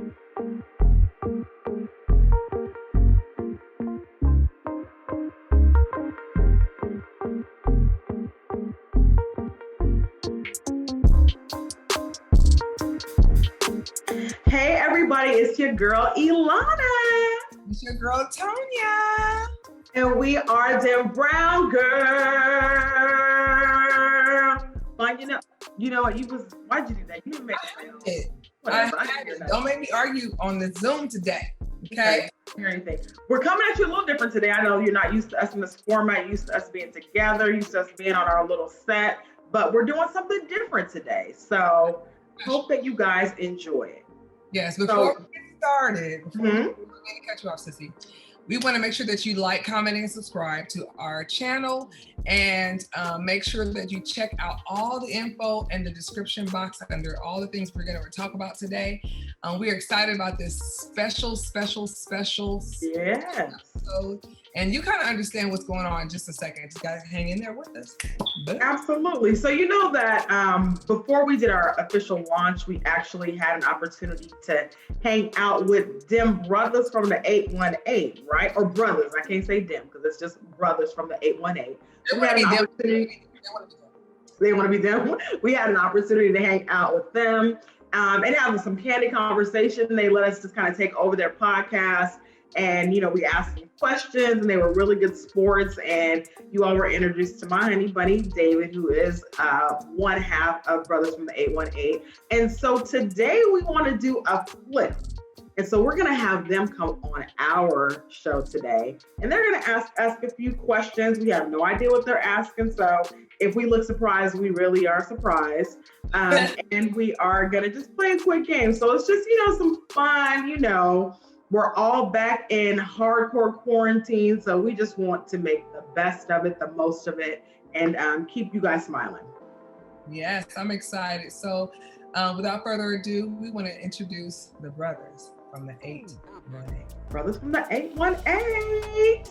Hey everybody, it's your girl Elona. It's your girl Tonya. And we are DemBrownGirls. Well, you know what? Why'd you do that? You didn't make it. Don't make me argue on the Zoom today. Okay. Hear anything. We're coming at you a little different today. I know you're not used to us in this format, used to us being together, used to us being on our little set, but we're doing something different today. So hope that you guys enjoy it. Yes, before we get started, Mm-hmm. I'm going to cut you off, sissy. We want to make sure that you like, comment, and subscribe to our channel, and make sure that you check out all the info in the description box under all the things we're going to talk about today. We are excited about this special Yes. episode, and you kind of understand what's going on in just a second. Just got to hang in there with us. Absolutely. So you know that before we did our official launch, we actually had an opportunity to hang out with Dem brothers from the 818, right? Or brothers. I can't say Dem because it's just brothers from the 818. So we had an opportunity. They want to be Dem. We had an opportunity to hang out with them and have some candid conversation. They let us just kind of take over their podcast. And, we asked them questions and they were really good sports. And you all were introduced to my honey bunny, David, who is one half of Brothers from the 818. And so today we want to do a flip. And so we're going to have them come on our show today. And they're going to ask a few questions. We have no idea what they're asking. So if we look surprised, we really are surprised. And we are going to just play a quick game. So it's just, some fun, We're all back in hardcore quarantine, so we just want to make the best of it, the most of it, and keep you guys smiling. Yes, I'm excited. So without further ado, we want to introduce the brothers from the 818. Brothers from the 818.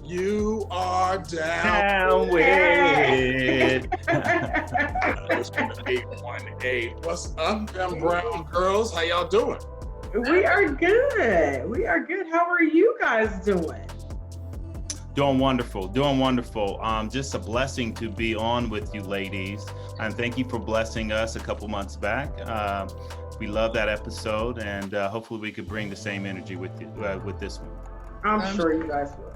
You are down with it. Brothers from the 818. What's up, them brown girls? How y'all doing? We are good. How are you guys doing? Doing wonderful. Just a blessing to be on with you ladies. And thank you for blessing us a couple months back. We love that episode, and hopefully we could bring the same energy with you with this one. I'm sure you guys will.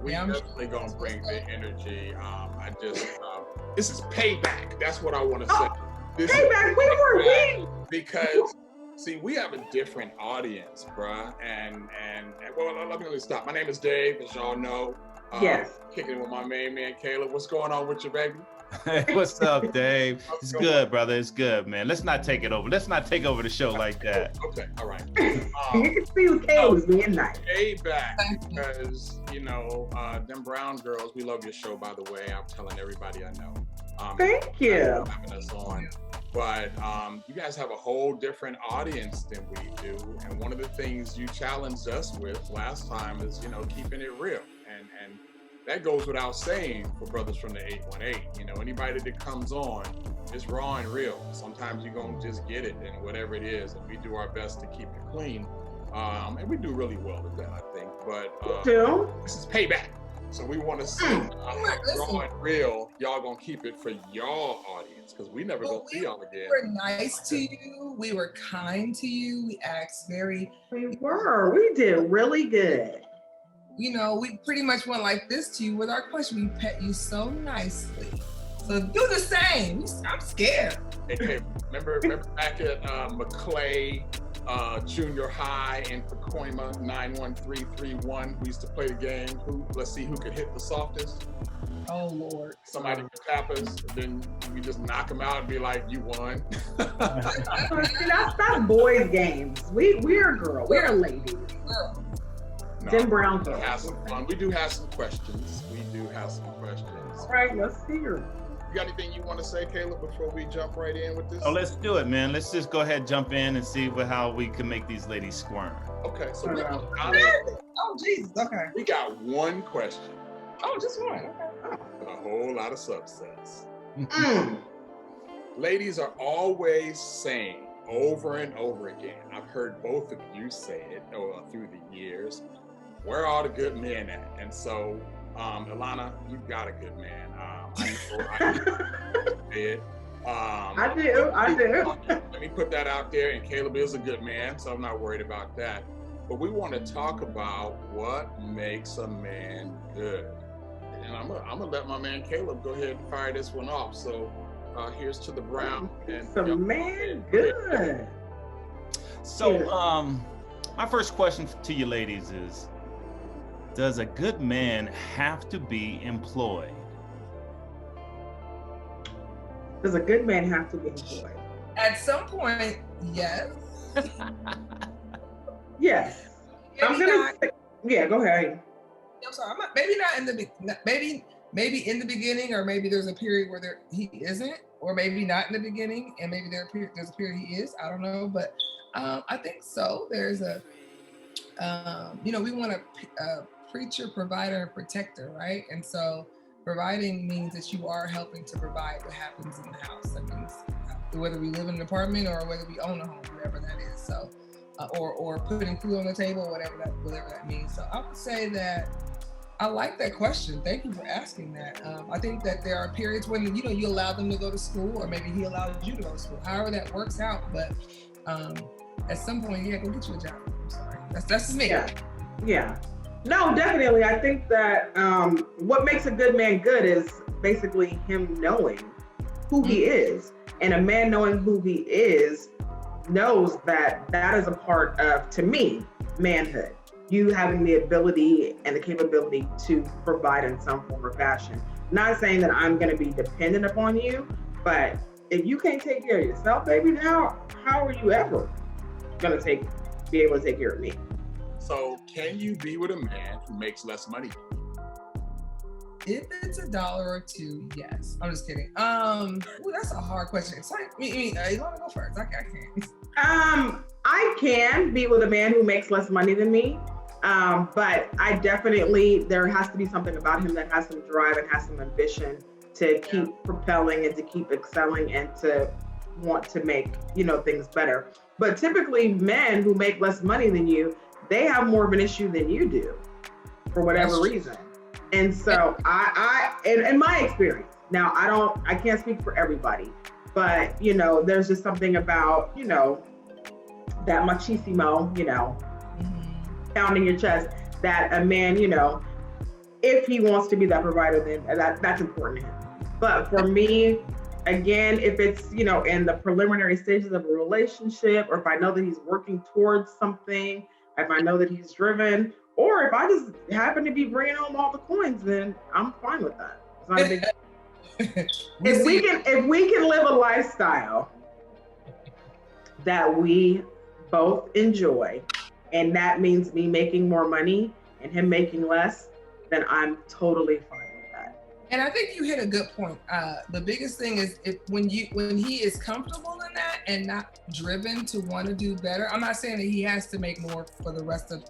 We're definitely going to bring the energy. This is payback. That's what I want to say. Payback, because see, we have a different audience, bruh, and well, let me stop. My name is Dave, as y'all know. Yes. Kicking it with my main man, Caleb. What's going on with you, baby? Hey, what's up, Dave? It's good, brother. It's good, man. Let's not take it over. Let's not take over the show like that. Okay, all right. You can see who Caleb's being nice. Payback, because, them brown girls, we love your show, by the way. I'm telling everybody I know. Thank you. Having us on. But you guys have a whole different audience than we do. And one of the things you challenged us with last time is, keeping it real. And that goes without saying for Brothers from the 818. Anybody that comes on is raw and real. Sometimes you're going to just get it and whatever it is. And we do our best to keep it clean. And we do really well with that, I think. But this is payback. So we want to see how raw and real y'all gonna keep it for y'all audience, because we never gonna see y'all again. We were nice to you. We were kind to you. We asked We did really good. We pretty much went like this to you with our question. We pet you so nicely. So do the same. I'm scared. Hey, remember back at McClay Junior High in Pacoima, 91331. We used to play the game. Let's see who could hit the softest. Oh Lord! Somebody would tap us, and then we just knock them out and be like, "You won." That's boys' games. We're girls. We're ladies. Dem brown girls. Have some fun. We do have some questions. All right, let's hear it. You got anything you want to say, Caleb, before we jump right in with this? Oh, let's do it, man. Let's just go ahead and jump in and see how we can make these ladies squirm. Okay, so oh Jesus, okay. We got one question. Oh, just one. Okay. A whole lot of subsets. Ladies are always saying over and over again. I've heard both of you say it through the years. Where are the good men at? And so, Elona, you've got a good man. I know I say it. I do. Let me put that out there. And Caleb is a good man, so I'm not worried about that. But we want to talk about what makes a man good. And I'm gonna let my man Caleb go ahead and fire this one off. So here's to the Brown. And a man good. So my first question to you ladies is, does a good man have to be employed? Does a good man have to be employed? At some point, yes. Yes. I'm gonna say, yeah, go ahead. I'm sorry. Maybe not in the maybe in the beginning, or maybe there's a period where he isn't, or maybe not in the beginning, and maybe there's a period he is. I don't know, but I think so. There's a we want a preacher, provider, and protector, right? And so providing means that you are helping to provide what happens in the house. That means whether we live in an apartment or whether we own a home, whatever that is. So, or putting food on the table, whatever that means. So I would say that I like that question. Thank you for asking that. I think that there are periods when you allow them to go to school, or maybe he allows you to go to school. However that works out, but at some point, go get you a job. I'm sorry, that's just me. Yeah. No, definitely. I think that what makes a good man good is basically him knowing who he is. And a man knowing who he is knows that is a part of, to me, manhood. You having the ability and the capability to provide in some form or fashion. Not saying that I'm going to be dependent upon you, but if you can't take care of yourself, baby, how are you ever going to be able to take care of me? So can you be with a man who makes less money? If it's $1 or $2, yes. I'm just kidding. That's a hard question. It's like, you want to go first? I can't. I can be with a man who makes less money than me, but I definitely, there has to be something about him that has some drive and has some ambition to keep propelling and to keep excelling and to want to make, things better. But typically men who make less money than you, they have more of an issue than you do for whatever reason. And so I in my experience, now I can't speak for everybody, but there's just something about, that machismo, pounding your chest, that a man, if he wants to be that provider, then that's important to him. But for me, again, if it's, in the preliminary stages of a relationship, or if I know that he's working towards something, if I know that he's driven, or if I just happen to be bringing home all the coins, then I'm fine with that. It's not a big if we can live a lifestyle that we both enjoy, and that means me making more money and him making less, then I'm totally fine with that. And I think you hit a good point. The biggest thing is when he is comfortable in that and not driven to want to do better. I'm not saying that he has to make more for the rest of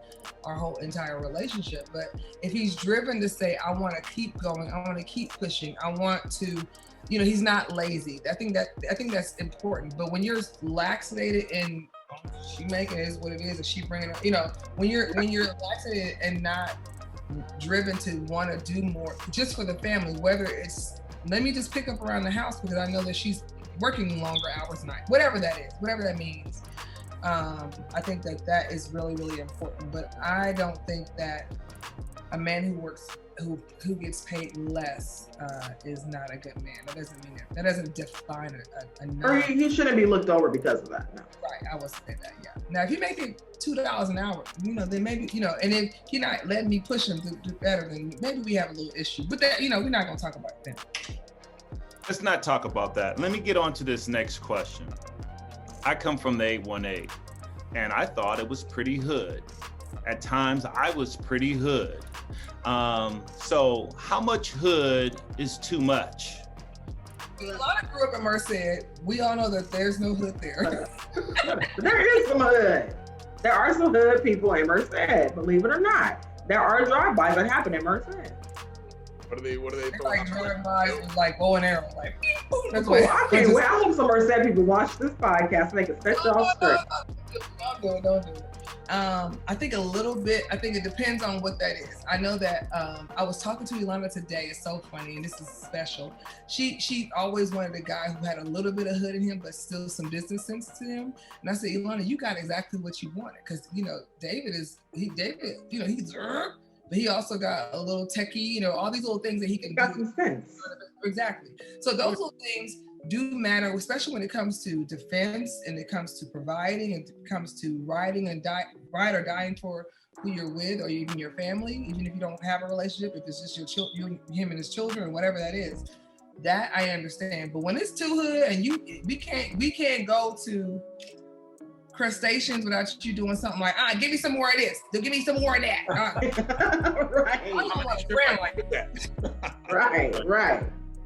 our whole entire relationship, but if he's driven to say, I want to keep going, I want to keep pushing, I want to, he's not lazy. I think that's important. But when you're laxated in she making it is what it is, and she bringing it, when you're laxated and not driven to want to do more just for the family, whether it's let me just pick up around the house because I know that she's working longer hours a night, whatever that is, whatever that means. I think that is really, really important. But I don't think that a man who gets paid less is not a good man. That doesn't mean that doesn't define a or he shouldn't be looked over because of that. No. Right, I would say that. Yeah. Now, if you make it $2 an hour, then maybe and if you're not letting me push him to do better, then maybe we have a little issue. But that we're not gonna talk about that. Let's not talk about that. Let me get on to this next question. I come from the 818, and I thought it was pretty hood. At times, I was pretty hood. So how much hood is too much? Elona grew up in Merced. We all know that there's no hood there. There is some hood. There are some hood people in Merced, believe it or not. There are drive-bys that happen in Merced. What are they It's throwing? like drawing lines with like bow and arrow. Like, that's Cool. what I can't wait. I hope some Merced people watch this podcast and they can set y'all straight. Don't do it. I think a little bit, I think it depends on what that is. I know that I was talking to Elona today. It's so funny, and this is special. She always wanted a guy who had a little bit of hood in him, but still some business sense to him. And I said, Elona, you got exactly what you wanted. Because, David, he's, but he also got a little techie, all these little things that he can Got do. some sense. Exactly. So those little things do matter, especially when it comes to defense and it comes to providing and it comes to ride or dying for who you're with or even your family, even if you don't have a relationship, if it's just him and his children or whatever that is, that I understand. But when it's too hood and we can't go to crustaceans without you doing something like, give me some more of this, give me some more of that. Right. I don't want a friend like that. Right.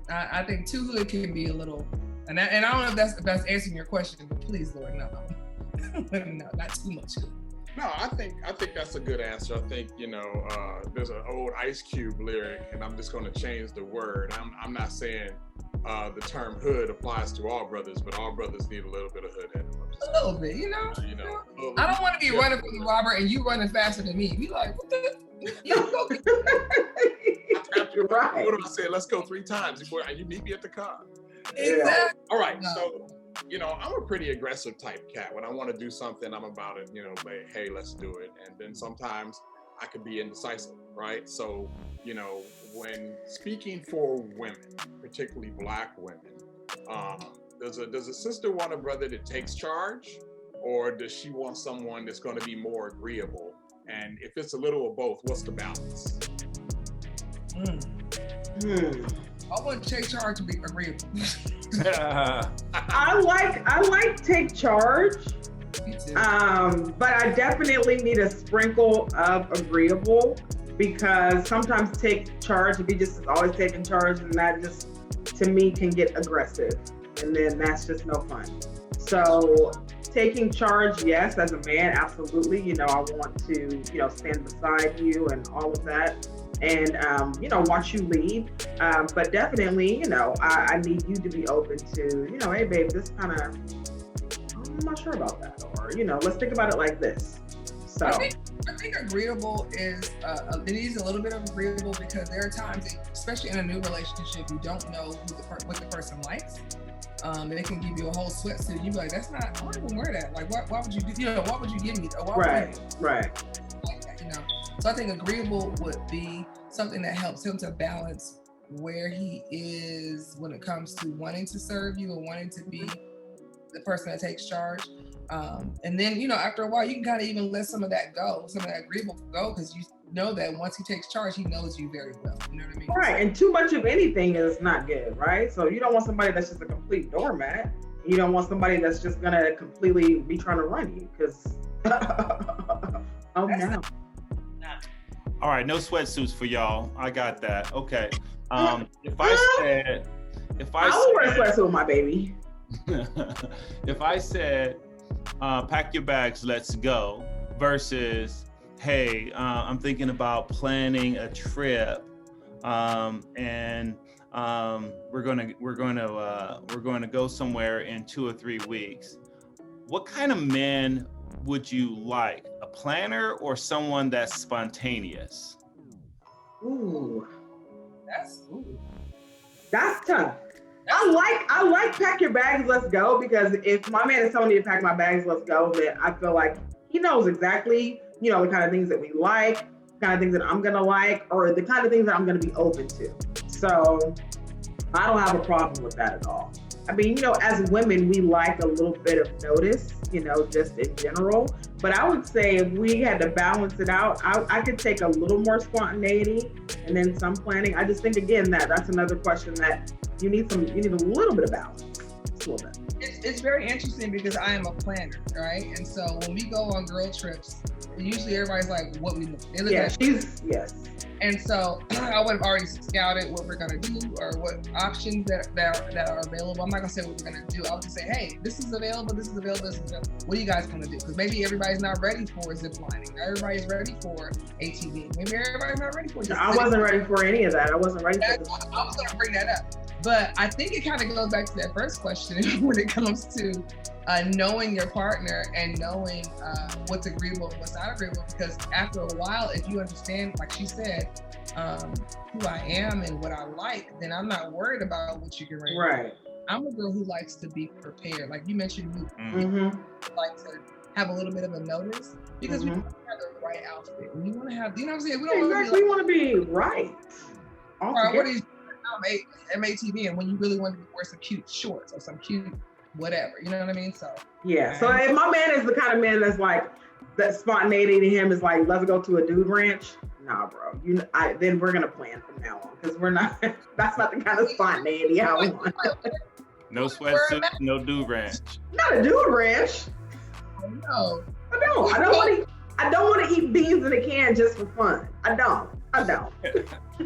I think too hood can be a little, and I don't know if that's answering your question, but please, Lord, no, no, not too much hood. No, I think that's a good answer. I think there's an old Ice Cube lyric, and I'm just going to change the word. I'm not saying the term hood applies to all brothers, but all brothers need a little bit of hood in them. A little bit, I don't want to be running from the robber and you running faster than me. Be like, what the? Right. What do I say? Let's go 3 times before you meet me at the car. Exactly. All right. So, I'm a pretty aggressive type cat. When I want to do something, I'm about it, like, hey, let's do it. And then sometimes I could be indecisive, right? So, when speaking for women, particularly Black women, does a sister want a brother that takes charge, or does she want someone that's going to be more agreeable? And if it's a little of both, what's the balance? I want to take charge to be agreeable. I like take charge. Me too. But I definitely need a sprinkle of agreeable, because sometimes take charge, if you just always taking charge, and that just, to me, can get aggressive. And then that's just no fun. So taking charge, yes, as a man, absolutely. I want to, stand beside you and all of that. And, watch you lead. But definitely, I need you to be open to, hey, babe, this kind of, I'm not sure about that. Or, let's think about it like this. So I think agreeable is, it needs a little bit of agreeable, because there are times, especially in a new relationship, you don't know what the person likes. They can give you a whole sweatsuit. You be like, that's not, I don't even wear that. Like, why would you do, why would you give me that? Right. Like that, So I think agreeable would be something that helps him to balance where he is when it comes to wanting to serve you and wanting to be the person that takes charge. And then, after a while, you can kind of even let some of that go, some of that agreeable go, because you know that once he takes charge, he knows you very well. You know what I mean? Right. And too much of anything is not good, right? So you don't want somebody that's just a complete doormat. You don't want somebody that's just going to completely be trying to run you, because, oh no. All right, no sweatsuits for y'all. I got that. Okay. If I will wear a sweatsuit with my baby. If I said, pack your bags, let's go, versus, hey, I'm thinking about planning a trip, and we're going to go somewhere in 2 or 3 weeks. What kind of man would you like? A planner or someone that's spontaneous? Ooh. That's tough. I like pack your bags, let's go, because if my man is telling me to pack my bags, let's go, then I feel like he knows exactly, the kind of things that we like, the kind of things that I'm gonna like, or the kind of things that I'm gonna be open to. So I don't have a problem with that at all. I mean, as women, we like a little bit of notice, just in general. But I would say if we had to balance it out, I could take a little more spontaneity and then some planning. I just think, again, that's another question that you need a little bit of balance. Just a little bit. It's very interesting because I am a planner, right? And so when we go on girl trips, usually everybody's like, what we look. Yeah, yes. And so I would have already scouted what we're gonna do or what options that are available. I'm not gonna say what we're gonna do. I'll just say, hey, this is available, this is available, this is available. What are you guys gonna do? Because maybe everybody's not ready for zip lining. Everybody's ready for ATV. Maybe everybody's not ready for it. I wasn't ready for any of that. I wasn't ready for this. I was gonna bring that up. But I think it kind of goes back to that first question when it comes to knowing your partner and knowing what's agreeable and what's not agreeable. Because after a while, if you understand, like she said, who I am and what I like, then I'm not worried about what you can ready. Right. I'm a girl who likes to be prepared. Like you mentioned, you like to have a little bit of a notice because we want to have the right outfit. We want to have, you know what I'm saying? We don't exactly. We want to be right. What is MATV, and when you really want to wear some cute shorts or some cute whatever, you know what I mean? So yeah. So if my man is the kind of man that's like that spontaneity to him is like, let's go to a dude ranch. Nah, bro. Then we're gonna plan from now on because we're not. That's not the kind of spontaneity I want. No sweatsuit, no dude ranch. Not a dude ranch. No, I don't. I don't want to eat beans in a can just for fun. I don't. That's it. I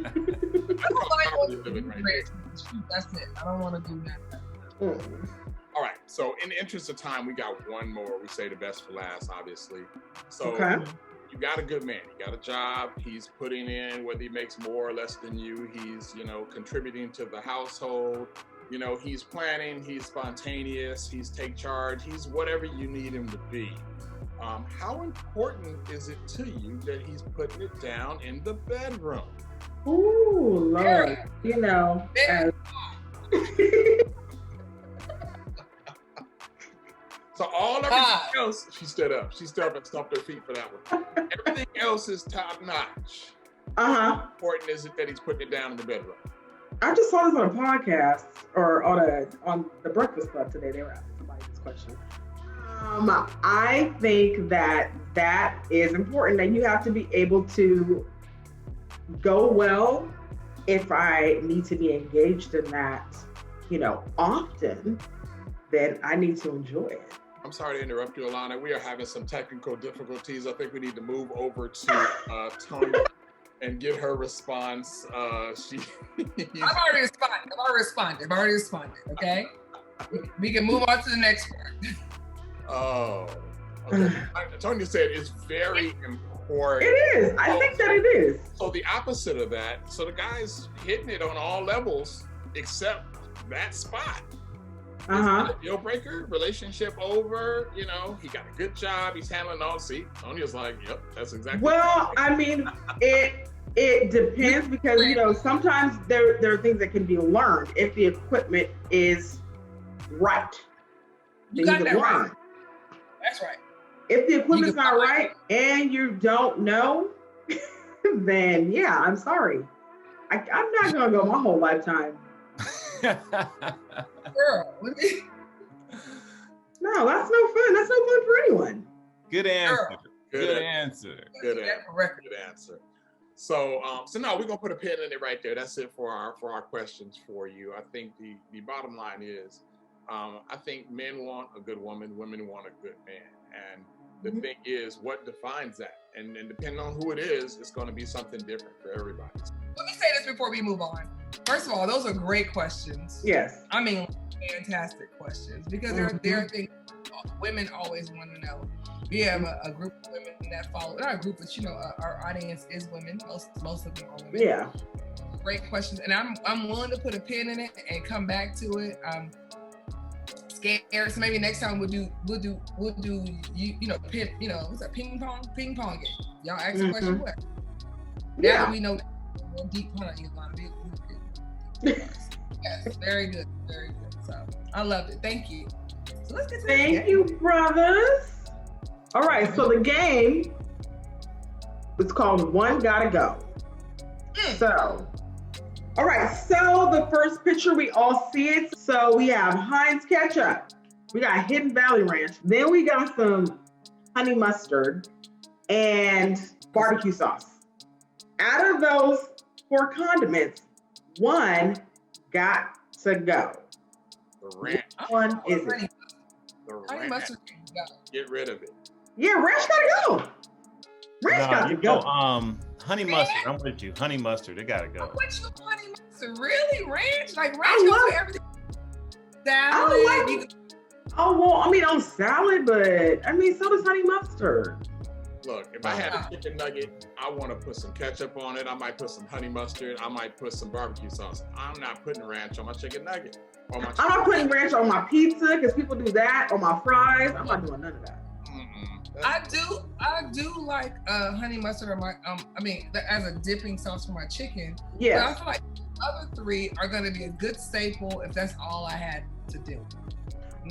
don't want to do that. All right. So in the interest of time, we got one more. We say the best for last, obviously. So you got a good man. You got a job. He's putting in, whether he makes more or less than you. He's, contributing to the household. He's planning. He's spontaneous. He's take charge. He's whatever you need him to be. How important is it to you that he's putting it down in the bedroom? Ooh, Lord. So everything else, she stood up. She stood up and stomped her feet for that one. Everything else is top notch. How important is it that he's putting it down in the bedroom? I just saw this on a podcast or on the Breakfast Club today. They were asking somebody this question. I think that is important, that you have to be able to go well if I need to be engaged in that, often, then I need to enjoy it. I'm sorry to interrupt you, Elona. We are having some technical difficulties. I think we need to move over to Tony and get her response. I've already responded. Okay, we can move on to the next part. Oh, okay. Tony said it's very important. It is. I think that it is. So the opposite of that. So the guy's hitting it on all levels except that spot. Is it a deal breaker? Relationship over? He got a good job. He's handling all. See, Tony's like, yep, that's exactly. Well, I mean, it depends because sometimes there are things that can be learned if the equipment is right. You got that right. That's right. If the equipment's not right and you don't know, then yeah, I'm sorry. I'm not gonna go my whole lifetime. Girl, no, that's no fun. That's no fun for anyone. Good answer. Good answer. So no, we're gonna put a pin in it right there. That's it for our questions for you. I think the bottom line is, I think men want a good woman, women want a good man. And the thing is, what defines that? And depending on who it is, it's going to be something different for everybody. Let me say this before we move on. First of all, those are great questions. Yes. I mean, fantastic questions because there are things women always want to know. We have a group of women that follow, not a group, but our audience is women. Most of them are women. Yeah. Great questions. And I'm willing to put a pin in it and come back to it. Scared, so maybe next time we'll do what's that ping pong game. Y'all ask a question what? Now that we know deep yes, very good. So I loved it. Thank you. So let's get to Thank you, brothers. All right, so the game is called One Gotta Go. So all right, so the first picture, we all see it. So we have Heinz ketchup. We got Hidden Valley Ranch. Then we got some honey mustard and barbecue sauce. Out of those 4 condiments, one got to go. The ranch. One is it? The Honey ranch. mustard. Get rid of it. Yeah, ranch gotta go. Ranch got to go. Honey mustard. I'm with you. Honey mustard. It gotta go. What you honey mustard? Really? Ranch? Like ranch I goes love- with everything. Salad. I don't like- Oh, well, I mean, on salad, but I mean, so does honey mustard. Look, if I had a chicken nugget, I want to put some ketchup on it. I might put some honey mustard. I might put some barbecue sauce. I'm not putting ranch on my chicken nugget. Or my I'm not putting ranch on my pizza because people do that, on my fries. I'm not doing none of that. I do like honey mustard on my as a dipping sauce for my chicken. Yeah. But I feel like the other three are gonna be a good staple if that's all I had to do.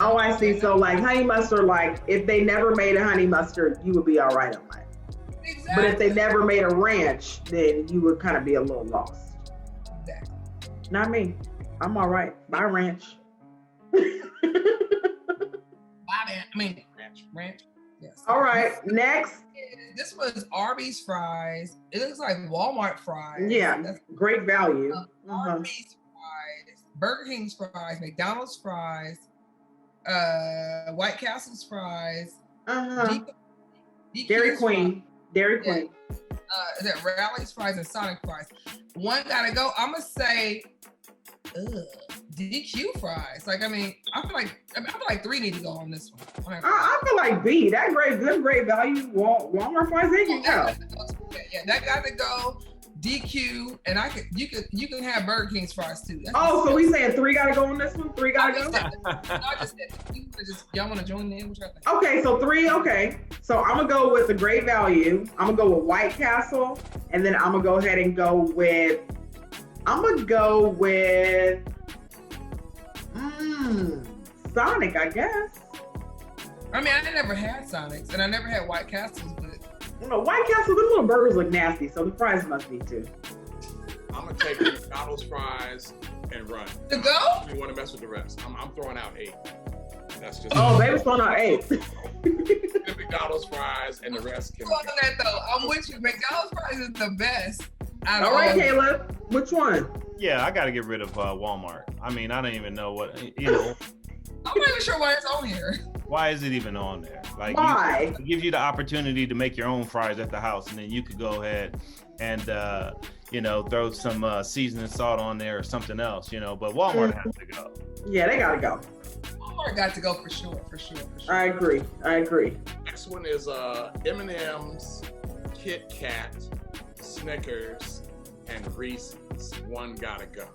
Oh, I see. So like honey mustard, like if they never made a honey mustard, you would be all right on that. Exactly. But if they never made a ranch, then you would kind of be a little lost. Exactly. Not me. I'm all right. Buy ranch. Ranch. Yes. All right. Next. This was Arby's fries. It looks like Walmart fries. Yeah. That's Great value. Arby's fries, Burger King's fries, McDonald's fries, White Castle's fries, Dairy Queen. Dairy Queen. Is that Rally's fries and Sonic fries? One gotta go. I'm gonna say, DQ fries. Like, I feel like three need to go on this one. I feel like B. That good value. Walmart fries. They can go. Yeah, that got to go. DQ, and you can have Burger King's fries too. So we saying three gotta go on this one? Three gotta go? I just said, y'all want to join in? Okay, so three, okay. So I'm gonna go with the great value. I'm gonna go with White Castle, and then I'm gonna go ahead and go with Sonic, I guess. I never had Sonics, and I never had White Castles, but White Castle, the little burgers look nasty, so the fries must be too. I'm gonna take McDonald's fries and run. To go? You want to mess with the rest? I'm throwing out 8. That's just. Oh, baby's throwing out 8. McDonald's fries and the rest can. On that though, I'm with you. McDonald's fries is the best. All right, Caleb, which one? Yeah, I got to get rid of Walmart. I don't even know what I'm not even sure why it's on here. Why is it even on there? Like, why? It gives you the opportunity to make your own fries at the house, and then you could go ahead and throw some seasoning salt on there or something else, But Walmart has to go. Yeah, they gotta go. Walmart got to go for sure. I agree. Next one is M&M's, Kit Kat, Snickers, and Reese's. One gotta go.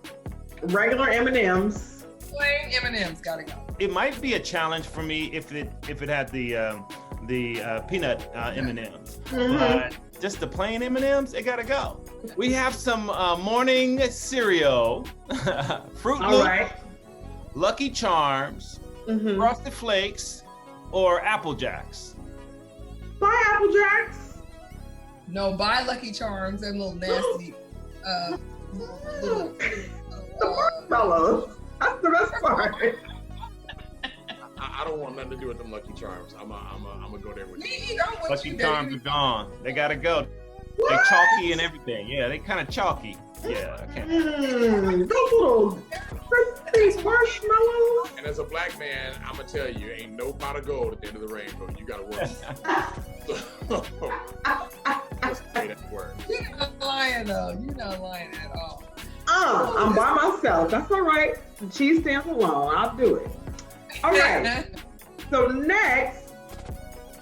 Regular M&M's. Plain M&M's gotta go. It might be a challenge for me if it had the peanut M&Ms. But just the plain M&Ms, it gotta go. We have some morning cereal, Fruit Loops, Lucky Charms, Frosted Flakes, or Apple Jacks. Buy Apple Jacks. No, buy Lucky Charms and little nasty. The marshmallows. That's the best part. I don't want nothing to do with them Lucky Charms. I'm gonna go there with you. Lucky Charms are gone. They gotta go. They're chalky and everything. Yeah, they kind of chalky. Yeah, I can't. Those little crispy marshmallows. And as a black man, I'm gonna tell you, ain't no pot of gold at the end of the rainbow. You gotta work. Let's say that word. You're not lying though. You're not lying at all. I'm by myself. That's all right. The cheese stands alone. I'll do it. All right. So next,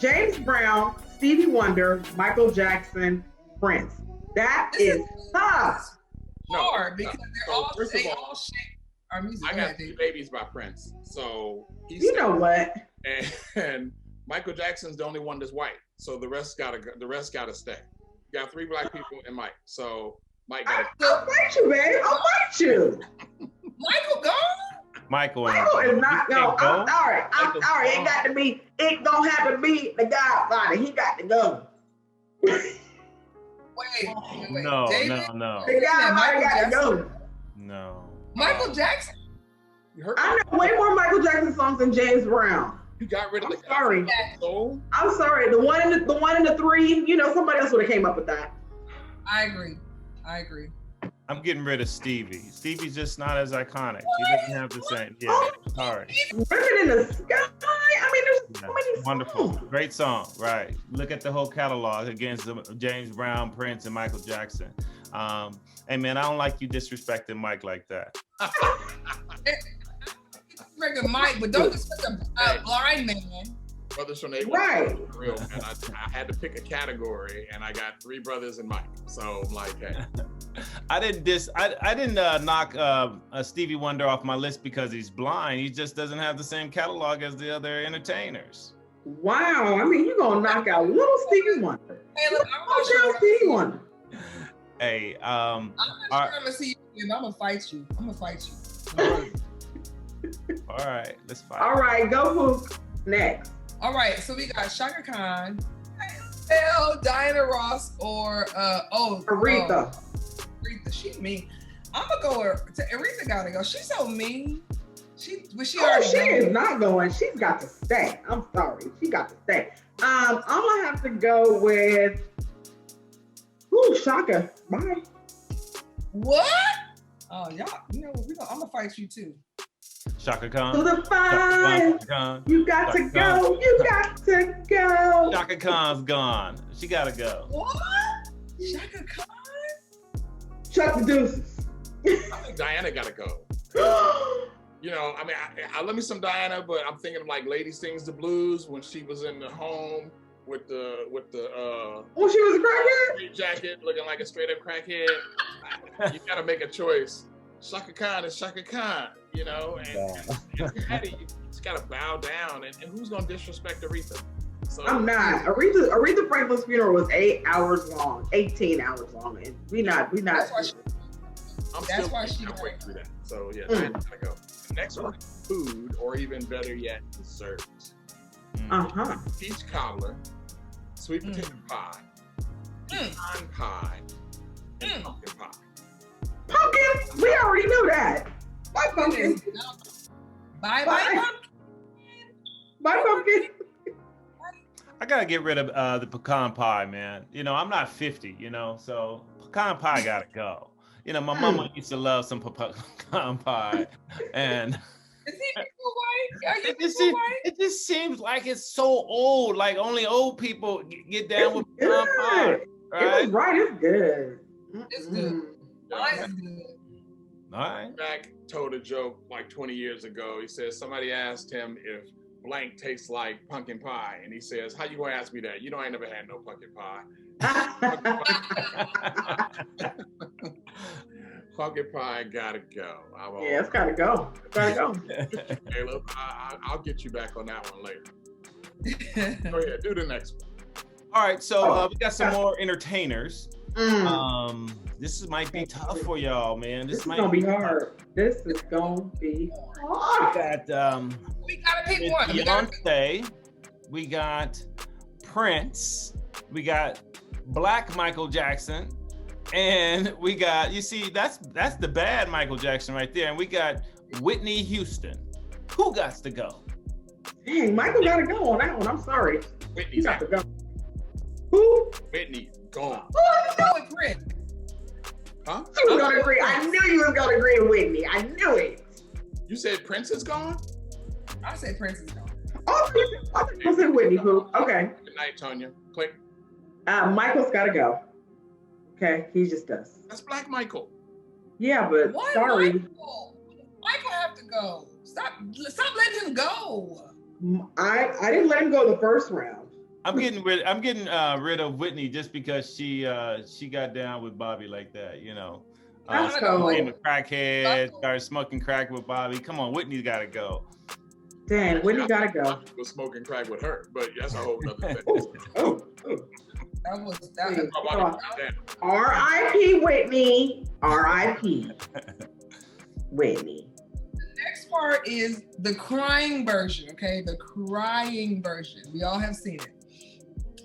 James Brown, Stevie Wonder, Michael Jackson, Prince. That is tough. Hard because they're all first of they all, all shape our music. I got 3 Babies by Prince. So he's You know what? and Michael Jackson's the only one that's white. So the rest gotta stay. You got 3 black people and Mike. So Mike gotta I'll fight you, babe. I'll fight you. Michael gone? Michael is not go. I'm sorry. It don't have to be the Godfather. He got to go. Wait. No. The Godfather got to go. No. Michael Jackson? You heard I know way more Michael Jackson songs than James Brown. You got rid of the sorry. soul. I'm sorry. The one in the 3, somebody else would have came up with that. I agree. I'm getting rid of Stevie. Stevie's just not as iconic. She doesn't have the same. Yeah, sorry. Women in the Sky. I mean, there's so many songs. Wonderful, great song. Right. Look at the whole catalog against James Brown, Prince, and Michael Jackson. Hey man, I don't like you disrespecting Mike like that. Disrespecting Mike, but don't disrespect a blind man. Brothers from the Right. real, and I had to pick a category, and I got 3 brothers and Mike. So I'm like, hey. I didn't knock Stevie Wonder off my list because he's blind. He just doesn't have the same catalog as the other entertainers. Wow. I mean, you're gonna knock out little Stevie Wonder. Hey, look, I'm not Little sure. Stevie Wonder. Hey, I'm not sure I'm gonna see you again. I'm gonna fight you. all right, let's fight. All right, go Pook. Next. All right, so we got Shaka Khan, Diana Ross, or Aretha. Aretha, she mean. I'm gonna go to Aretha. Gotta go. She's so mean. She She already. is not going. She's got to stay. I'm sorry. She got to stay. I'm gonna have to go with Shaka. Bye. What? Oh, y'all. You know, I'm gonna fight you too. Shaka Khan. To the fight. Shaka Khan. You got to go. You got to go. Shaka Khan's gone. She gotta go. What? Shaka Khan? Chuck the deuces. I think Diana gotta go. You know, I mean, I love me some Diana, but I'm thinking of like Lady Sings the Blues when she was in the home with the Oh, she was a crackhead? straight jacket, looking like a straight up crackhead. You gotta make a choice. Shaka Khan is Shaka Khan, you know, and Patty, you just gotta bow down. And who's gonna disrespect Aretha? So I'm not. Aretha Franklin's funeral was 8 hours long, 18 hours long, and we not. That's why she. I'm That's still why she waiting through that. So yeah, Mm. Diana gotta go. The next one, food, or even better yet, desserts. Uh-huh. Peach cobbler, sweet potato pie, pecan pie, and pumpkin pie. Pumpkin. We already knew that. Bye, pumpkin. Bye. Bye, pumpkin. I gotta get rid of the pecan pie, man. You know, I'm not 50, you know, so pecan pie gotta go. You know, my mama used to love some pecan pie, and Is he white? Are you white? it just seems like it's so old. Like only old people get down with It's pecan pie, good. It right? was right. It's good. It's good. Mine's good. All right. Mac told a joke like 20 years ago. He says somebody asked him if blank tastes like pumpkin pie, and he says, "How you gonna ask me that? You know I ain't never had no pumpkin pie." Pumpkin pie gotta go. Yeah, it's gotta go. It's gotta go. Caleb, I'll get you back on that one later. Go ahead, do the next one. All right, so we got some more entertainers. Mm. This might be tough for y'all, man. This is might gonna be hard. This is gonna be hard. We got We gotta pick one. Beyonce, we got Prince, we got Black Michael Jackson, and we got, you see, that's the bad Michael Jackson right there, and we got Whitney Houston. Who got to go? Dang, Michael gotta go on that one. I'm sorry. He Whitney's got to out. go. Who? Whitney, gone. Go with Prince. Huh? You was gonna agree. I knew you was gonna agree with Whitney. I knew it. You said Prince is gone? I say Prince is gone. Oh, I think you said Whitney. Who? Okay. Good night, Tonya. Click. Michael's gotta go. Okay, he just does. That's Black Michael. Yeah, but Why sorry. Michael have to go. Stop letting him go. I didn't let him go the first round. I'm getting rid of Whitney just because she got down with Bobby like that, you know. That's cool. Became a crackhead, started smoking crack with Bobby. Come on, Whitney's gotta go. Dang, Whitney gotta go. I was smoking crack with her, but that's a whole other thing. Oh. That R.I.P. Whitney. R.I.P. Whitney. next part is the crying version, okay? The crying version. We all have seen it.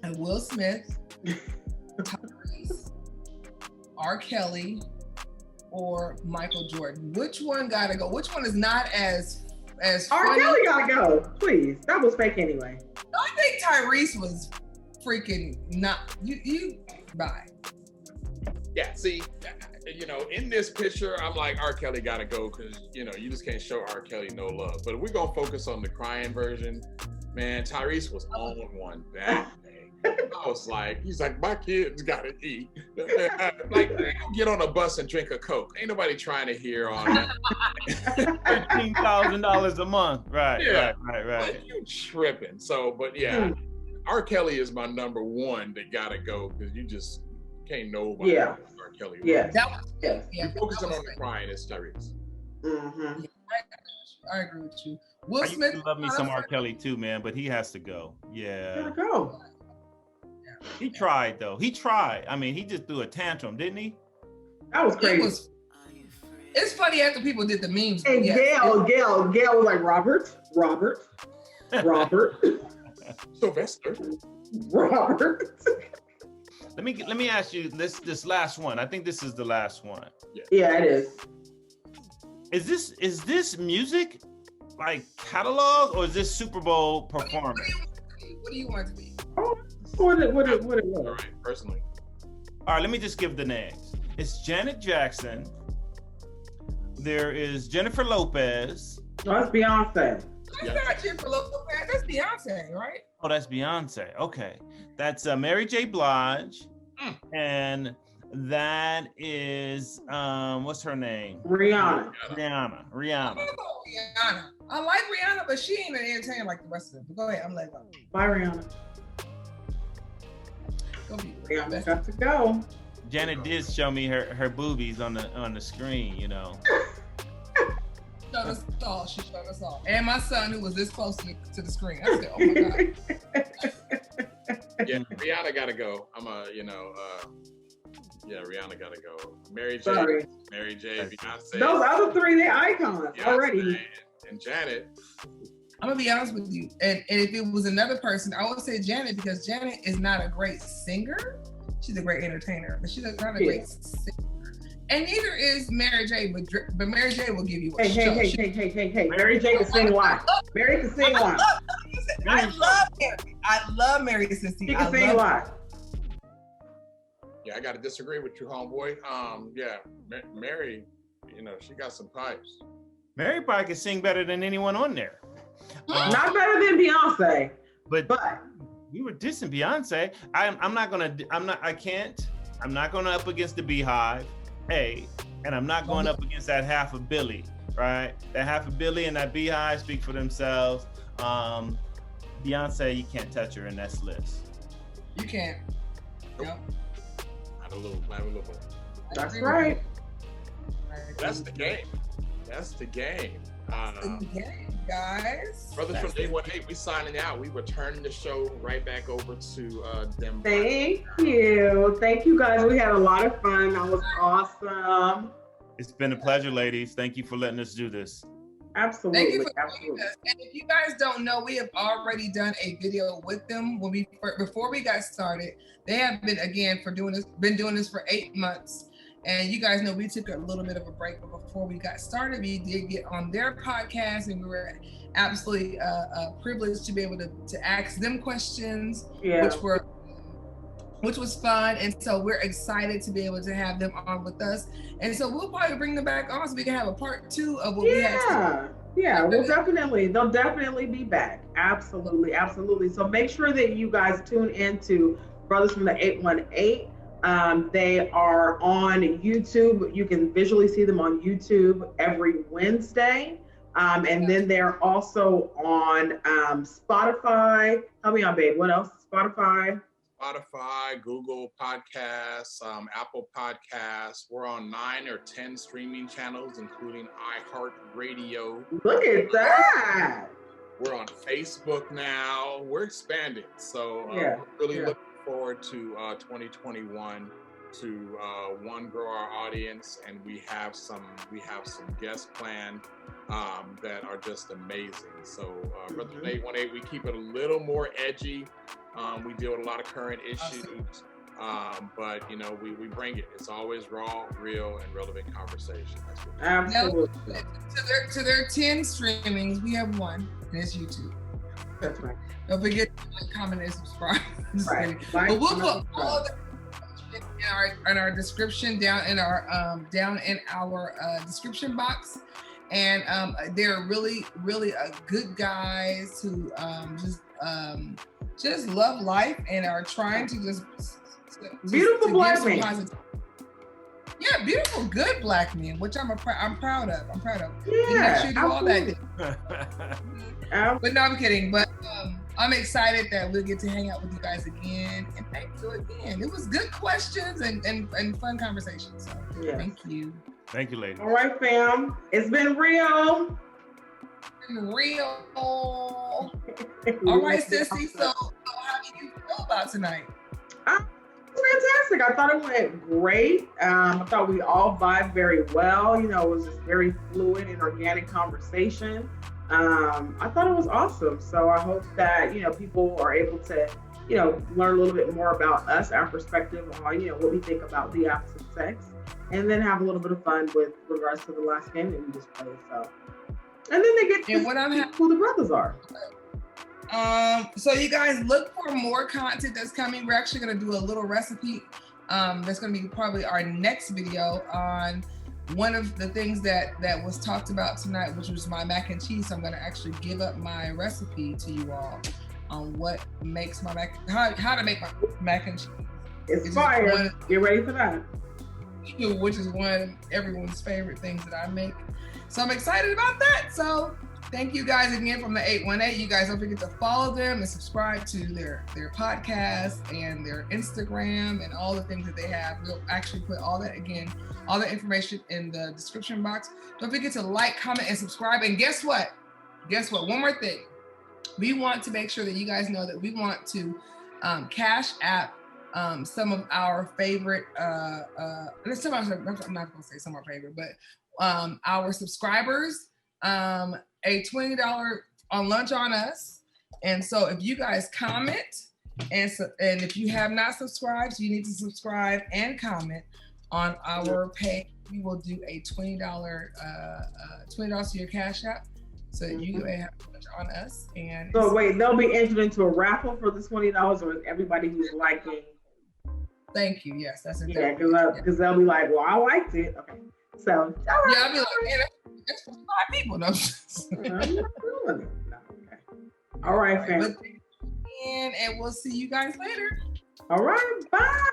And Will Smith, Tyrese, R. Kelly, or Michael Jordan. Which one gotta go? Which one is not as R. funny? Kelly gotta go. Please. That was fake anyway. I think Tyrese was freaking not you bye. Yeah, see, in this picture, I'm like, R. Kelly gotta go because, you just can't show R. Kelly no love. But we're gonna focus on the crying version. Man, Tyrese was on one that day. I was like, he's like, my kids gotta eat. Like, get on a bus and drink a Coke. Ain't nobody trying to hear on that. $13,000 a month. Right. Like, you tripping. So, but yeah, R. Kelly is my number one that gotta go because you just can't know about R. Kelly. Yeah. You're focusing on the crying, it's Tyrese. Mm-hmm. I agree with you. I Will used Smith to love me some R. Kelly too, man, but he has to go. Yeah. Gotta go. He tried though. He tried. I mean, he just threw a tantrum, didn't he? That was crazy. It's funny after people did the memes. And Gail was like, Robert. Sylvester. Robert. Let me ask you this last one. I think this is the last one. Yeah, it is. Is this music like catalog or is this Super Bowl performance? What do you want it to be? Oh, what it was. All right, personally. All right, let me just give the names. It's Janet Jackson. There is Jennifer Lopez. Oh, that's Beyonce. That's not Jennifer Lopez. That's Beyonce, right? Oh, that's Beyonce. Okay. That's Mary J. Blige. And that is, what's her name? Rihanna. Rihanna. Rihanna. I like Rihanna, but she ain't an entertainer like the rest of them. But go ahead, I'm letting go. Bye, Rihanna. Rihanna got to go. Janet did show me her boobies on the screen, Showed us all. She showed us all. And my son, who was this close to the screen. I said, oh my God. Yeah, Rihanna gotta go. Rihanna gotta go. Mary J, Beyonce. Those other three, they're icons already. And Janet. I'm gonna be honest with you. And if it was another person, I would say Janet because Janet is not a great singer. She's a great entertainer, but she's not a great singer. And neither is Mary J, but Mary J will give you a show. Hey. Mary J can sing live. Mary can sing live. I love Mary. I love Mary Sissy. She can sing live. Yeah, I gotta disagree with you, homeboy. Mary, she got some pipes. Mary probably can sing better than anyone on there. Not better than Beyonce, but you were dissing Beyonce. I'm not going up against the Beehive, and I'm not going up against that half of Billy, right? That half of Billy and that Beehive speak for themselves. Beyonce, you can't touch her in that list. You can't. Nope. Not a little bit. That's right. That's the game. That's the game. Guys. Brothers from 818, we signing out. We returning the show right back over to them. Thank you guys. We had a lot of fun. That was awesome. It's been a pleasure, ladies. Thank you for letting us do this. Absolutely. Thank you for joining us. And if you guys don't know, we have already done a video with them before we got started. They have been doing this for 8 months. And you guys know we took a little bit of a break, but before we got started, we did get on their podcast, and we were absolutely privileged to be able to ask them questions, which was fun. And so we're excited to be able to have them on with us. And so we'll probably bring them back on so we can have a part 2 of what we had. They'll definitely be back. Absolutely. So make sure that you guys tune in to Brothers from the 818. They are on YouTube. You can visually see them on YouTube every Wednesday. And then they're also on Spotify. Help me out, babe. What else? Spotify, Google Podcasts, Apple Podcasts. We're on 9 or 10 streaming channels, including iHeartRadio. Look at that. We're on Facebook now. We're expanding. So we're really looking forward to 2021 to grow our audience, and we have some guests planned that are just amazing. So Brother 818, we keep it a little more edgy. We deal with a lot of current issues, but we bring it. It's always raw, real, and relevant conversation. That's what Absolutely. To their 10 streamings, we have one, and it's YouTube. That's right. Don't forget to like, comment, and subscribe. Right. But we'll put all the in our description down in our description box. And they're really good guys who just love life and are trying to just beautiful black men. Yeah, beautiful, good black men, which I'm proud of. Yeah, sure do all that. But no, I'm kidding. But I'm excited that we'll get to hang out with you guys again. And thank you again. It was good questions and fun conversations. So thank you. Thank you, lady. All right, fam. It's been real. All right, sissy. So how did you feel about tonight? Fantastic. I thought it went great. I thought we all vibed very well. You know, it was just very fluid and organic conversation. I thought it was awesome. So I hope that, you know, people are able to, you know, learn a little bit more about us, our perspective on, you know, what we think about the opposite sex, and then have a little bit of fun with regards to the last game that we just played. So, and then they get to see who the brothers are. So you guys look for more content that's coming. We're actually going to do a little recipe. That's going to be probably our next video on one of the things that was talked about tonight, which was my mac and cheese. So I'm going to actually give up my recipe to you all on what makes my how to make my mac and cheese. It's fire. Get ready for that. Which is one of everyone's favorite things that I make. So I'm excited about that. So thank you guys again from the 818. You guys don't forget to follow them and subscribe to their podcast and their Instagram and all the things that they have. We'll actually put all that information in the description box. Don't forget to like, comment, and subscribe. And guess what? One more thing. We want to make sure that you guys know that we want to cash app some of our favorite, I'm not going to say some of our favorite, but our subscribers, a $20 on lunch on us. And so if you guys comment and if you have not subscribed, you need to subscribe and comment on our page. We will do a $20 to your Cash App so that you can have lunch on us. And so wait, they'll be entered into a raffle for the $20, or everybody who's liking? Thank you. Yes, that's it. Yeah, because they'll be like, well, I liked it. Okay. So, all right. Yeah, I'll be like, man, that's for 5 people. No. Okay. All right, fam. And we'll see you guys later. All right. Bye.